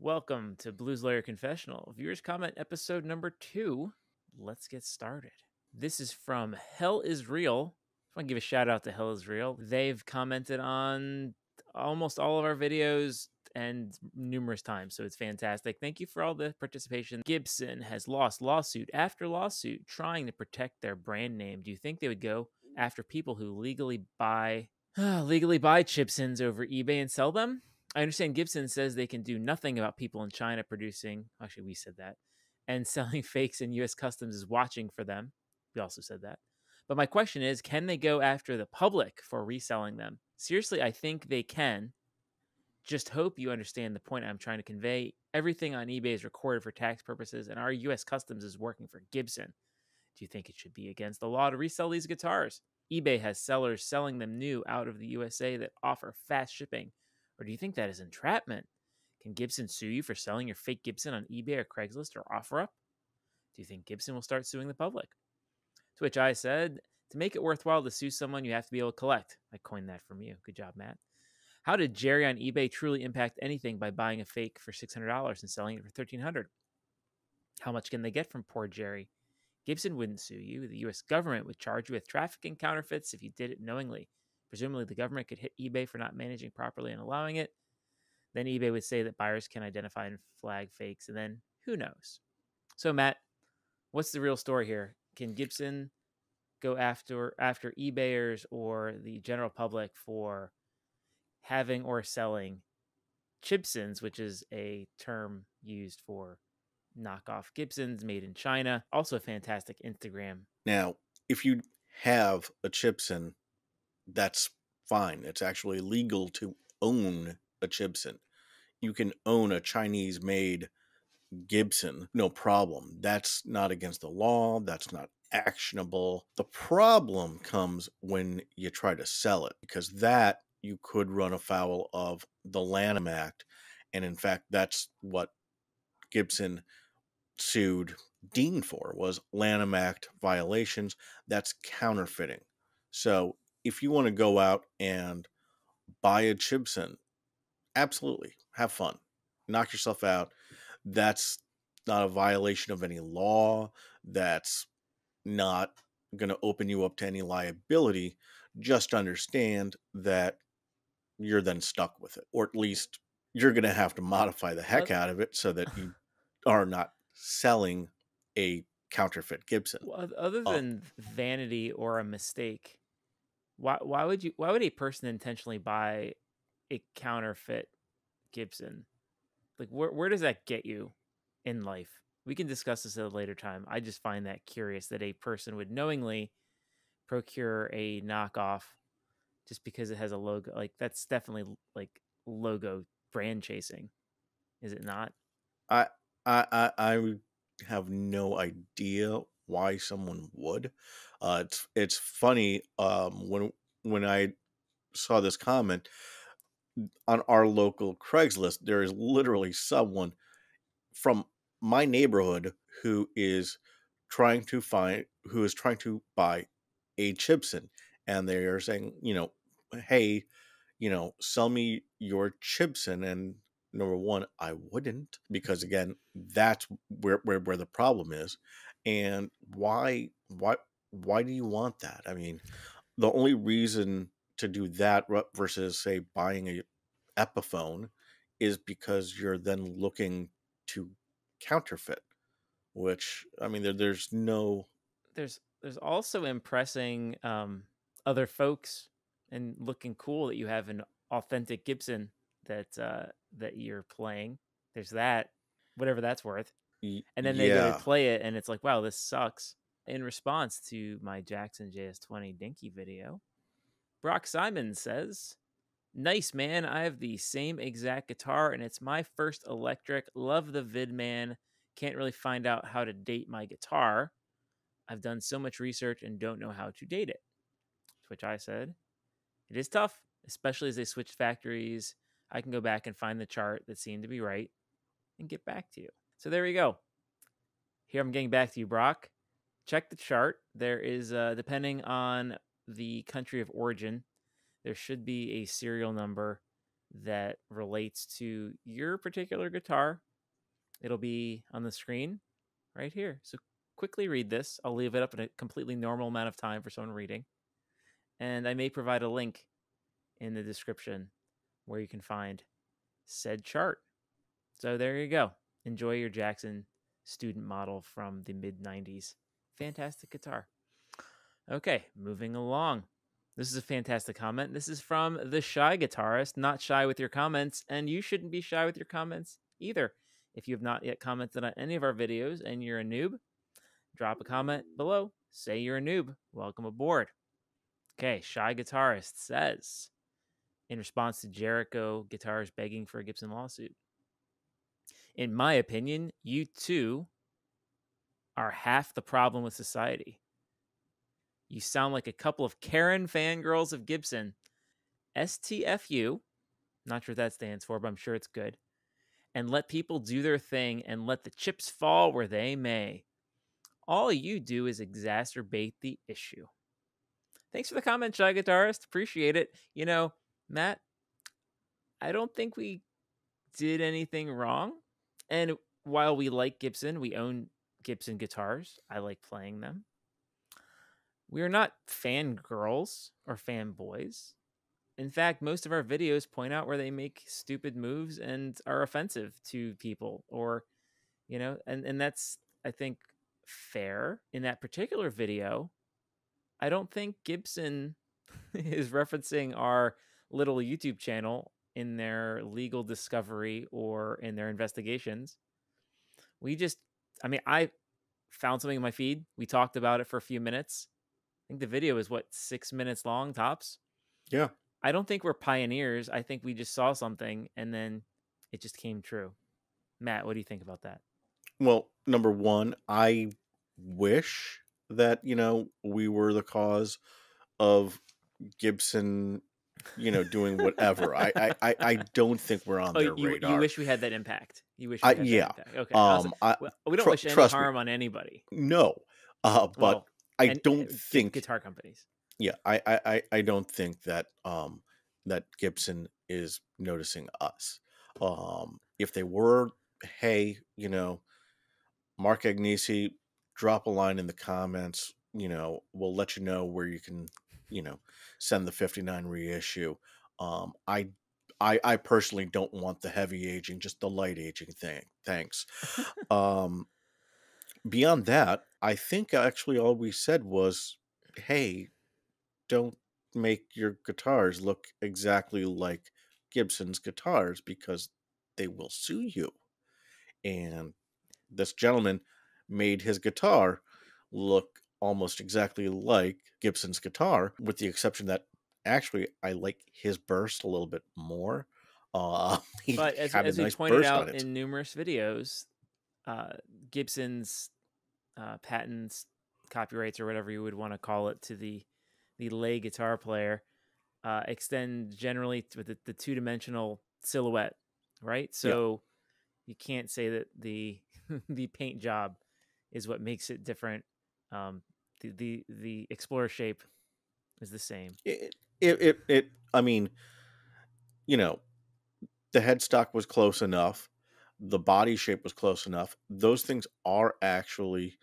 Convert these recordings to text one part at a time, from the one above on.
Welcome to Blues Lawyer Confessional. Viewers comment episode number 2. Let's get started. This is from Hell is Real. I want to give a shout out to Hell is Real. They've commented on almost all of our videos and numerous times, so it's fantastic. Thank you for all the participation. Gibson has lost lawsuit after lawsuit trying to protect their brand name. Do you think they would go after people who legally buy Chibsons over eBay and sell them? I understand Gibson says they can do nothing about people in China producing, actually we said that, and selling fakes, and U.S. Customs is watching for them. We also said that. But my question is, can they go after the public for reselling them? Seriously, I think they can. Just hope you understand the point I'm trying to convey. Everything on eBay is recorded for tax purposes, and our U.S. Customs is working for Gibson. Do you think it should be against the law to resell these guitars? eBay has sellers selling them new out of the USA that offer fast shipping. Or do you think that is entrapment? Can Gibson sue you for selling your fake Gibson on eBay or Craigslist or OfferUp? Do you think Gibson will start suing the public? To which I said, to make it worthwhile to sue someone, you have to be able to collect. I coined that from you. Good job, Matt. How did Jerry on eBay truly impact anything by buying a fake for $600 and selling it for $1,300? How much can they get from poor Jerry? Gibson wouldn't sue you. The U.S. government would charge you with trafficking counterfeits if you did it knowingly. Presumably, the government could hit eBay for not managing properly and allowing it. Then eBay would say that buyers can identify and flag fakes, and then who knows? So, Matt, what's the real story here? Can Gibson go after eBayers or the general public for having or selling Chibsons, which is a term used for knockoff Gibsons made in China? Also a fantastic Instagram. Now, if you have a Chibson, that's fine. It's actually legal to own a Chibson. You can own a Chinese-made Gibson, no problem. That's not against the law. That's not actionable. The problem comes when you try to sell it, because that you could run afoul of the Lanham Act. And in fact, that's what Gibson sued Dean for, was Lanham Act violations. That's counterfeiting. So if you want to go out and buy a Chibson, absolutely have fun, knock yourself out. That's not a violation of any law. That's not going to open you up to any liability. Just understand that you're then stuck with it, or at least you're going to have to modify the heck out of it so that you are not selling a counterfeit Gibson. Well, other than vanity or a mistake, why would a person intentionally buy a counterfeit Gibson? Like, where does that get you in life? We can discuss this at a later time. I just find that curious that a person would knowingly procure a knockoff just because it has a logo. Like, that's definitely like logo brand chasing, is it not? I have no idea why someone would. It's funny. When I saw this comment on our local Craigslist, there is literally someone from my neighborhood who is trying to buy a Chibson, and they are saying, hey, sell me your Chibson. And number one, I wouldn't, because again, that's where the problem is. And why do you want that? I mean, the only reason to do that versus, say, buying a Epiphone is because you're then looking to counterfeit, which, I mean, there's also impressing other folks and looking cool that you have an authentic Gibson that you're playing. There's that, whatever that's worth. And then they go to play it and it's like, wow, this sucks. In response to my Jackson JS20 Dinky video, Brock Simon says, nice, man. I have the same exact guitar and it's my first electric. Love the vid, man. Can't really find out how to date my guitar. I've done so much research and don't know how to date it. To which I said, it is tough, especially as they switch factories. I can go back and find the chart that seemed to be right and get back to you. So there we go. Here I'm getting back to you, Brock. Check the chart. There is, depending on the country of origin, there should be a serial number that relates to your particular guitar. It'll be on the screen right here. So quickly read this. I'll leave it up in a completely normal amount of time for someone reading. And I may provide a link in the description where you can find said chart. So there you go. Enjoy your Jackson student model from the mid 90s. Fantastic guitar. Okay, moving along. This is a fantastic comment. This is from the Shy Guitarist. Not shy with your comments, and you shouldn't be shy with your comments either. If you have not yet commented on any of our videos and you're a noob, drop a comment below. Say you're a noob. Welcome aboard. Okay, Shy Guitarist says, in response to Jericho guitars begging for a Gibson lawsuit, in my opinion, you two are half the problem with society. You sound like a couple of Karen fangirls of Gibson. STFU, not sure what that stands for, but I'm sure it's good. And let people do their thing and let the chips fall where they may. All you do is exacerbate the issue. Thanks for the comment, Shy Guitarist. Appreciate it. You know, Matt, I don't think we did anything wrong. And while we like Gibson, we own Gibson guitars. I like playing them. We are not fangirls or fanboys. In fact, most of our videos point out where they make stupid moves and are offensive to people, or, you know, and that's, I think, fair. In that particular video, I don't think Gibson is referencing our little YouTube channel in their legal discovery or in their investigations. I found something in my feed. We talked about it for a few minutes. I think the video is 6 minutes long tops. Yeah. I don't think we're pioneers. I think we just saw something and then it just came true. Matt, what do you think about that? Well, number one, I wish that, we were the cause of Gibson, doing whatever. I don't think we're on their radar. You wish we had that impact. You wish we had that impact. Okay. We don't wish any harm on anybody. No. But I don't think guitar companies. Yeah, I don't think that that Gibson is noticing us. If they were, hey, Mark Agnesi, drop a line in the comments. We'll let you know where you can, send the 59 reissue. I personally don't want the heavy aging, just the light aging thing. Thanks. Beyond that, I think actually all we said was, hey, don't make your guitars look exactly like Gibson's guitars because they will sue you. And this gentleman made his guitar look almost exactly like Gibson's guitar, with the exception that actually I like his burst a little bit more. But as we pointed out in numerous videos, Gibson's patents, copyrights, or whatever you would want to call it, to the lay guitar player extend generally to the two-dimensional silhouette, right? So you can't say that the the paint job is what makes it different. The Explorer shape is the same. I mean, the headstock was close enough. The body shape was close enough. Those things are actually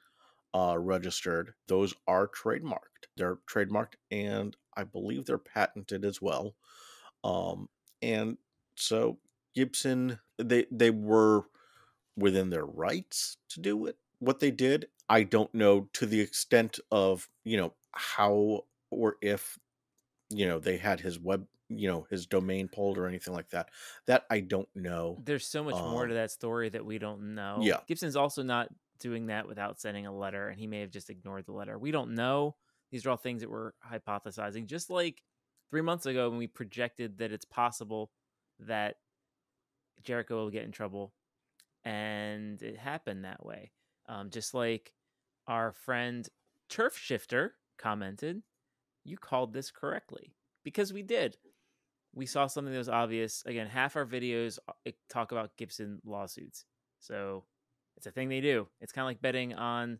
registered. Those are trademarked. They're trademarked, and I believe they're patented as well. And so Gibson, they were within their rights to do it. What they did, I don't know to the extent of, how or if, they had his web, his domain pulled or anything like that. That I don't know. There's so much more to that story that we don't know. Yeah. Gibson's also not doing that without sending a letter, and he may have just ignored the letter. We don't know. These are all things that we're hypothesizing. Just like 3 months ago when we projected that it's possible that Jericho will get in trouble, and it happened that way. Just like our friend Turf Shifter commented, you called this correctly, because we did. We saw something that was obvious. Again, half our videos talk about Gibson lawsuits. So it's a thing they do. It's kind of like betting on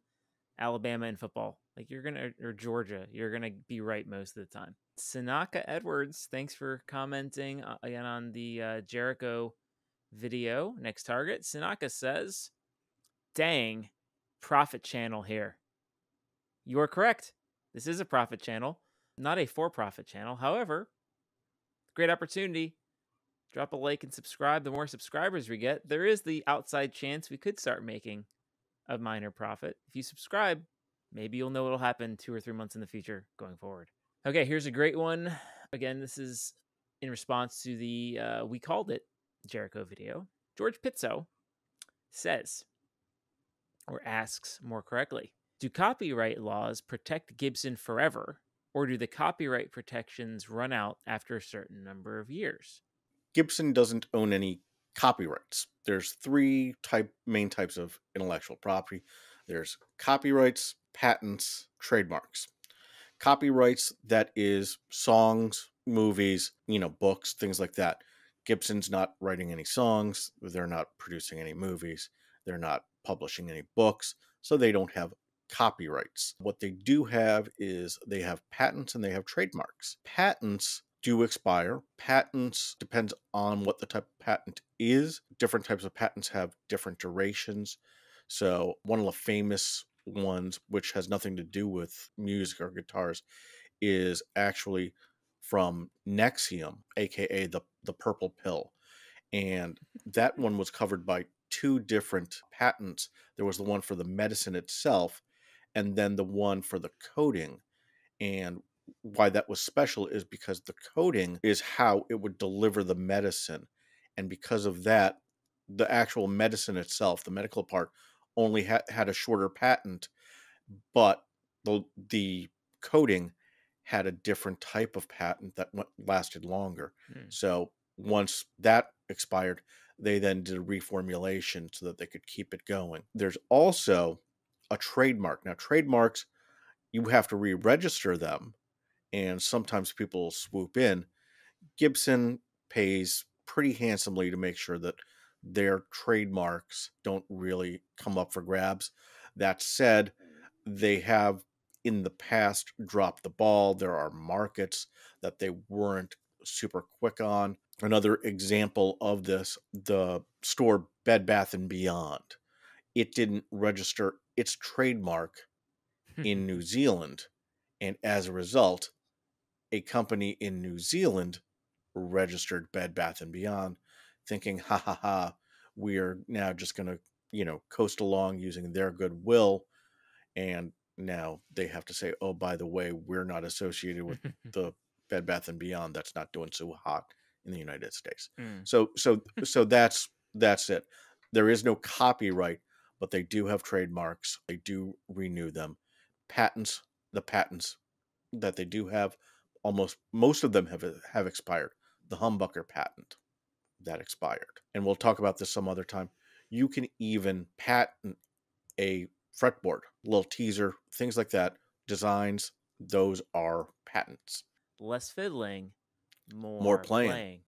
Alabama in football. Like or Georgia, you're going to be right most of the time. Sanaka Edwards, thanks for commenting again on the Jericho video. Next target. Sanaka says, dang, profit channel here. You are correct. This is a profit channel, not a for-profit channel. However, great opportunity. Drop a like and subscribe. The more subscribers we get, there is the outside chance we could start making a minor profit. If you subscribe, maybe you'll know what'll happen 2 or 3 months in the future going forward. Okay, here's a great one. Again, this is in response to the We Called It Jericho video. George Pizzo says, or asks more correctly, do copyright laws protect Gibson forever, or do the copyright protections run out after a certain number of years? Gibson doesn't own any copyrights. There's three main types of intellectual property. There's copyrights, patents, trademarks. Copyrights, that is songs, movies, books, things like that. Gibson's not writing any songs. They're not producing any movies. They're not publishing any books. So they don't have copyrights. What they do have is they have patents and they have trademarks. Patents do expire. Patents depends on what the type of patent is. Different types of patents have different durations. So one of the famous ones, which has nothing to do with music or guitars, is actually from Nexium, aka the purple pill. And that one was covered by 2 different patents. There was the one for the medicine itself, and then the one for the coating. And why that was special is because the coating is how it would deliver the medicine. And because of that, the actual medicine itself, the medical part, only had a shorter patent, but the coating had a different type of patent that lasted longer. So once that expired, they then did a reformulation so that they could keep it going. There's also a trademark. Now, trademarks, you have to re-register them, and sometimes people swoop in. Gibson pays pretty handsomely to make sure that their trademarks don't really come up for grabs. That said, they have in the past dropped the ball. There are markets that they weren't super quick on. Another example of this, the store Bed Bath & Beyond. It didn't register its trademark in New Zealand, and as a result, a company in New Zealand registered Bed Bath & Beyond, thinking, ha ha ha, we are now just going to, coast along using their goodwill. And now they have to say, oh, by the way, we're not associated with the Bed Bath & Beyond. That's not doing so hot in the United States. So that's it. There is no copyright, but they do have trademarks. They do renew them. Patents, the patents that they do have, most of them have expired. The humbucker patent, that expired. And we'll talk about this some other time. You can even patent a fretboard, little teaser, things like that, designs, those are patents. Less fiddling, More playing.